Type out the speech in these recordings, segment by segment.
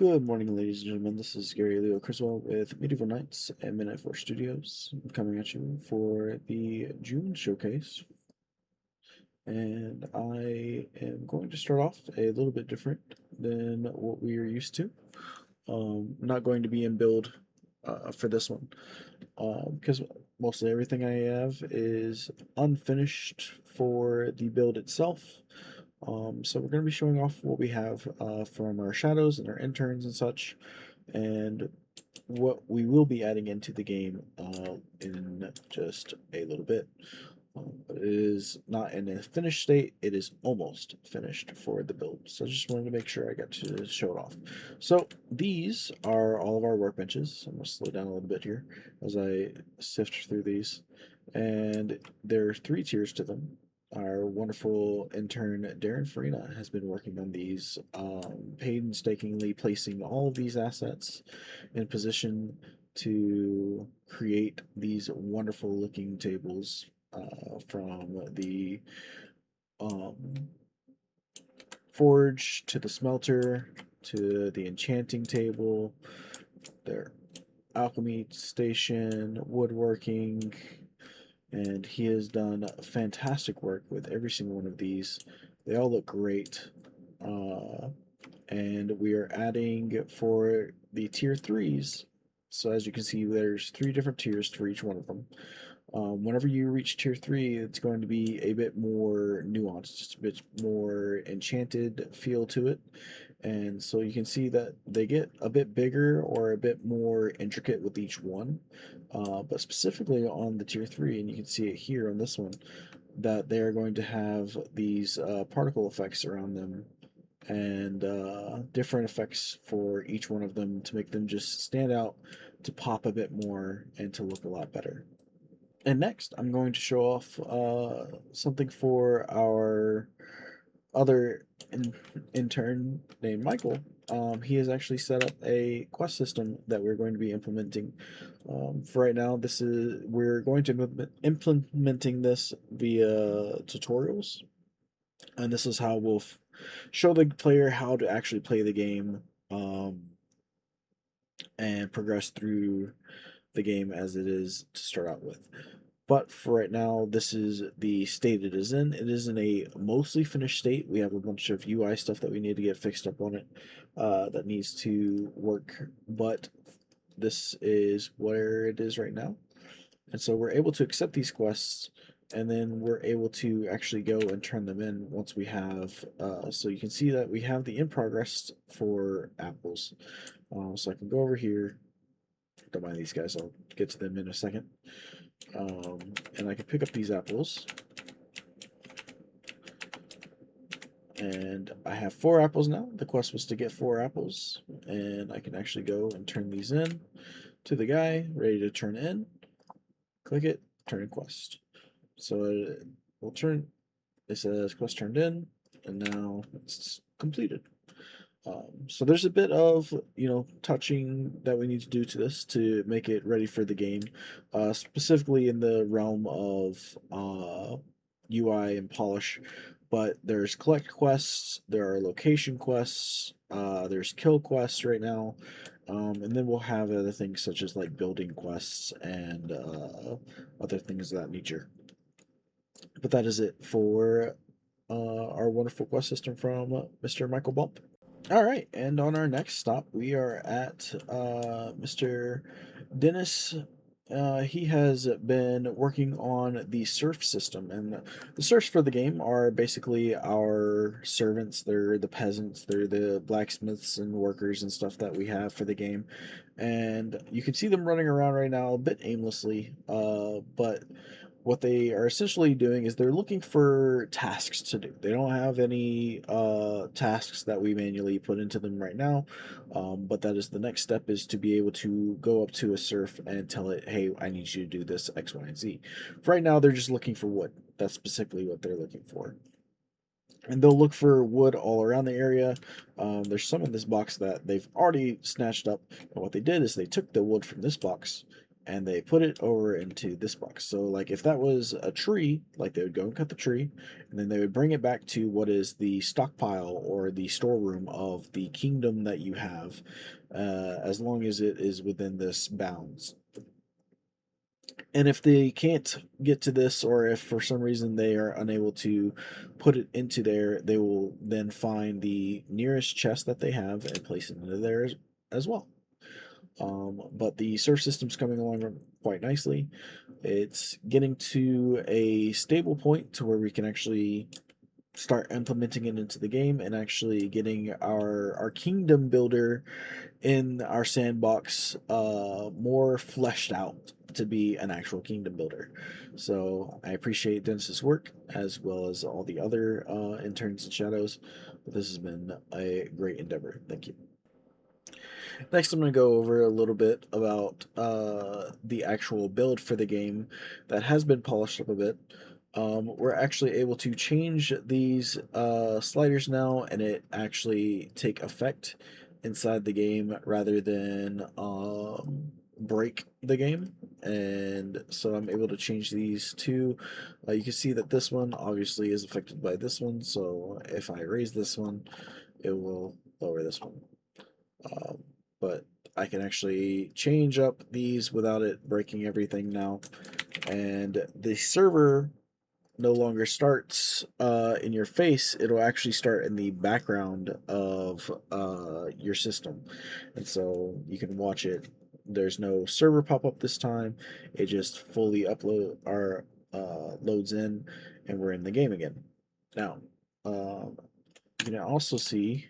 Good morning, ladies and gentlemen. This is Gary Leo Criswell with Medieval Knights and Midnight Force Studios. I'm coming at you for the June showcase, and I am going to start off a little bit different than what we are used to. Not going to be in build for this one because mostly everything I have is unfinished for the build itself. So we're going to be showing off what we have from our shadows and our interns and such, and what we will be adding into the game in just a little bit. But it is not in a finished state, it is almost finished for the build. So I just wanted to make sure I got to show it off. So these are all of our workbenches. I'm going to slow down a little bit here as I sift through these. And there are 3 tiers to them. Our wonderful intern Darren Farina has been working on these, painstakingly placing all of these assets in position to create these wonderful looking tables from the um, forge to the smelter to the enchanting table, their alchemy station, woodworking, and he has done fantastic work with every single one of these. They all look great. And we are adding for the tier 3s. So as you can see, there's 3 different tiers for each one of them. Whenever you reach tier 3, it's going to be a bit more nuanced, just a bit more enchanted feel to it. And so you can see that they get a bit bigger or a bit more intricate with each one. But specifically on the tier 3, and you can see it here on this one, that they are going to have these particle effects around them and different effects for each one of them to make them just stand out, to pop a bit more, and to look a lot better. And next, I'm going to show off something for our other intern named Michael. He has actually set up a quest system that we're going to be implementing. For right now, we're going to be implementing this via tutorials, and this is how we'll show the player how to actually play the game and progress through the game as it is to start out with. But for right now, this is the state it is in. It is in a mostly finished state. We have a bunch of UI stuff that we need to get fixed up on it that needs to work. But this is where it is right now. And so we're able to accept these quests, and then we're able to actually go and turn them in once we have. So you can see that we have the in progress for apples. So I can go over here. Don't mind these guys, I'll get to them in a second. And I can pick up these apples. And I have 4 apples now. The quest was to get 4 apples. And I can actually go and turn these in to the guy, ready to turn in. Click it, turn in quest. So it will turn, it says quest turned in, and now it's completed. So there's a bit of, touching that we need to do to this to make it ready for the game, specifically in the realm of UI and polish. But there's collect quests, there are location quests, there's kill quests right now, and then we'll have other things such as like building quests and other things of that nature. But that is it for our wonderful quest system from Mr. Michael Bump. All right, and on our next stop, we are at Mr. Dennis. He has been working on the surf system, and the serfs for the game are basically our servants. They're the peasants, they're the blacksmiths and workers and stuff that we have for the game. And you can see them running around right now a bit aimlessly, but what they are essentially doing is they're looking for tasks to do. They don't have any tasks that we manually put into them right now, but that is the next step, is to be able to go up to a serf and tell it, hey, I need you to do this X, Y, and Z. For right now, they're just looking for wood. That's specifically what they're looking for. And they'll look for wood all around the area. There's some in this box that they've already snatched up. And what they did is they took the wood from this box and they put it over into this box. So like if that was a tree, like they would go and cut the tree, and then they would bring it back to what is the stockpile or the storeroom of the kingdom that you have, as long as it is within this bounds. And if they can't get to this, or if for some reason they are unable to put it into there, they will then find the nearest chest that they have and place it into there as well. But the server system's coming along quite nicely. It's getting to a stable point to where we can actually start implementing it into the game and actually getting our kingdom builder in our sandbox more fleshed out to be an actual kingdom builder. So I appreciate Dennis's work as well as all the other interns and shadows. This has been a great endeavor. Thank you. Next, I'm going to go over a little bit about the actual build for the game that has been polished up a bit. We're actually able to change these sliders now, and it actually take effect inside the game rather than break the game. And so I'm able to change these two. You can see that this one obviously is affected by this one, so if I raise this one, it will lower this one. But I can actually change up these without it breaking everything now. And the server no longer starts in your face, it'll actually start in the background of your system. And so you can watch it. There's no server pop up this time. It just fully upload or loads in, and we're in the game again. Now, you can also see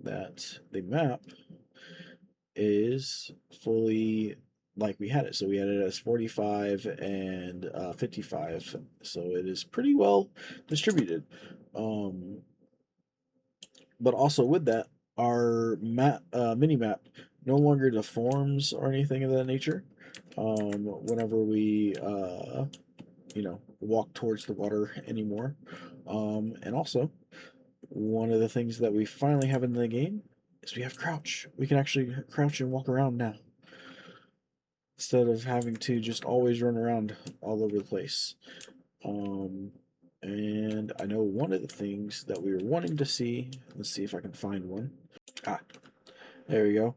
that the map is fully like we had it. So we had it as 45 and 55. So it is pretty well distributed. Um, but also with that, our mini map no longer deforms or anything of that nature. Whenever we walk towards the water anymore. And also, one of the things that we finally have in the game is we have crouch. We can actually crouch and walk around now instead of having to just always run around all over the place. Um, and I know one of the things that we were wanting to see, let's see if I can find one. Ah, there we go.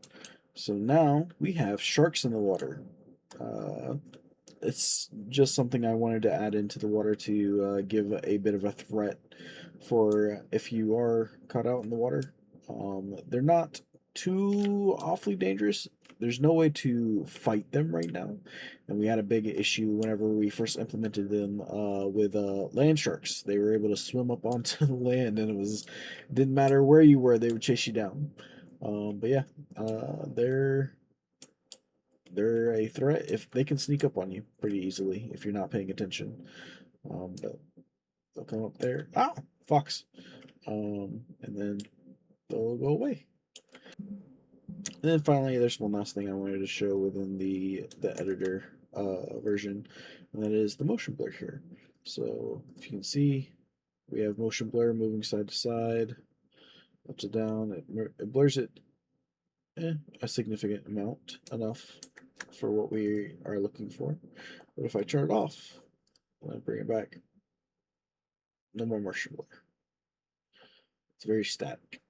So now we have sharks in the water. It's just something I wanted to add into the water to give a bit of a threat for if you are caught out in the water. They're not too awfully dangerous. There's no way to fight them right now, and we had a big issue whenever we first implemented them with land sharks. They were able to swim up onto the land, and didn't matter where you were, they would chase you down. But yeah, they're a threat if they can sneak up on you pretty easily if you're not paying attention. But they'll come up there. Ah, fox. And then they'll go away. And then finally, there's one last thing I wanted to show within the editor version, and that is the motion blur here. So if you can see, we have motion blur moving side to side, up to down. It blurs it a significant amount, enough for what we are looking for. But if I turn it off and I bring it back, no more motion blur. It's very static.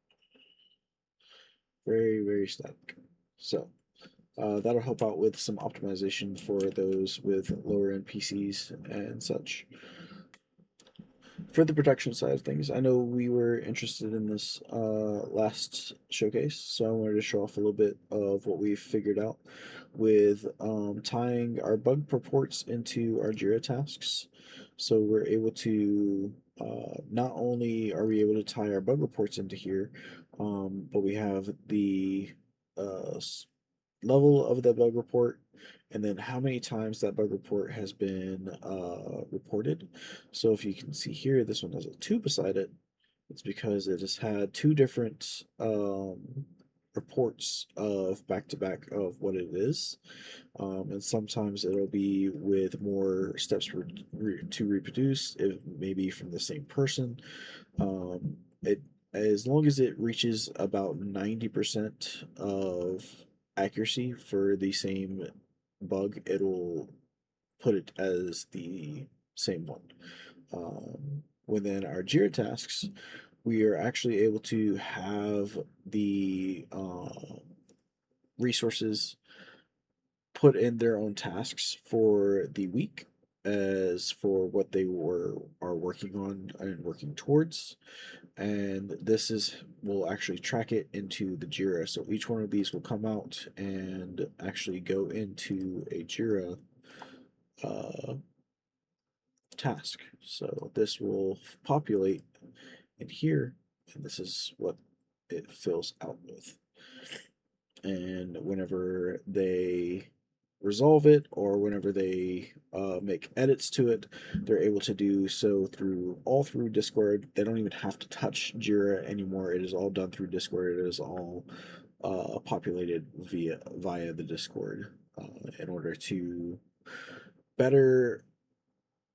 Very, very static. So that'll help out with some optimization for those with lower end PCs and such. For the production side of things, I know we were interested in this last showcase, so I wanted to show off a little bit of what we've figured out with tying our bug reports into our Jira tasks. So we're able to not only are we able to tie our bug reports into here, but we have the uh, level of that bug report, and then how many times that bug report has been reported. So if you can see here, this one has a 2 beside it. It's because it has had 2 different reports of back to back of what it is. And sometimes it'll be with more steps to reproduce, if maybe from the same person. It as long as it reaches about 90% of accuracy for the same bug, it'll put it as the same one. Within our Jira tasks, we are actually able to have the resources put in their own tasks for the week as for what they are working on and working towards, and this is will actually track it into the Jira. So each one of these will come out and actually go into a Jira uh, task. So this will populate in here, and this is what it fills out with. And whenever they resolve it or whenever they make edits to it, they're able to do so through Discord. They don't even have to touch Jira anymore. It is all done through Discord. It is all populated via the Discord in order to better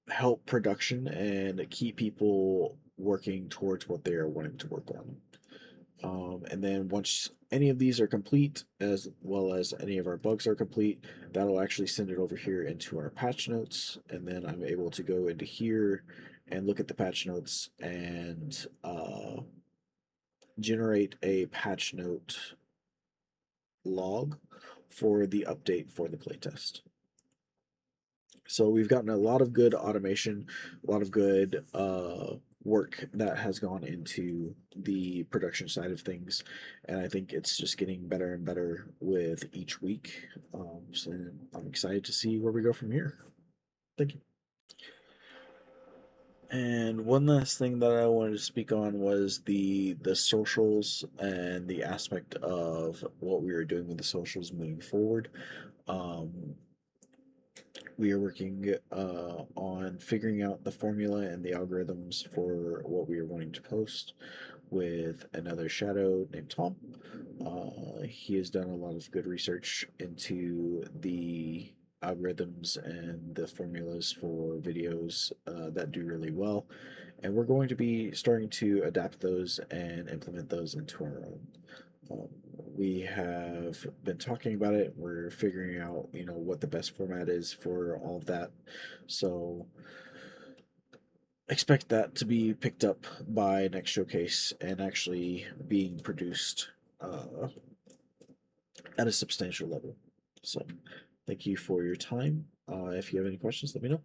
help production and keep people working towards what they are wanting to work on. And then once any of these are complete, as well as any of our bugs are complete, that'll actually send it over here into our patch notes. And then I'm able to go into here and look at the patch notes and generate a patch note log for the update for the playtest. So we've gotten a lot of good automation, a lot of good work that has gone into the production side of things, and I think it's just getting better and better with each week. So I'm excited to see where we go from here. Thank you. And one last thing that I wanted to speak on was the socials and the aspect of what we are doing with the socials moving forward. Um, we are working on figuring out the formula and the algorithms for what we are wanting to post with another shadow named Tom. He has done a lot of good research into the algorithms and the formulas for videos that do really well, and we're going to be starting to adapt those and implement those into our own. Um, we have been talking about it. We're figuring out, what the best format is for all of that. So expect that to be picked up by next showcase and actually being produced at a substantial level. So thank you for your time. If you have any questions, let me know.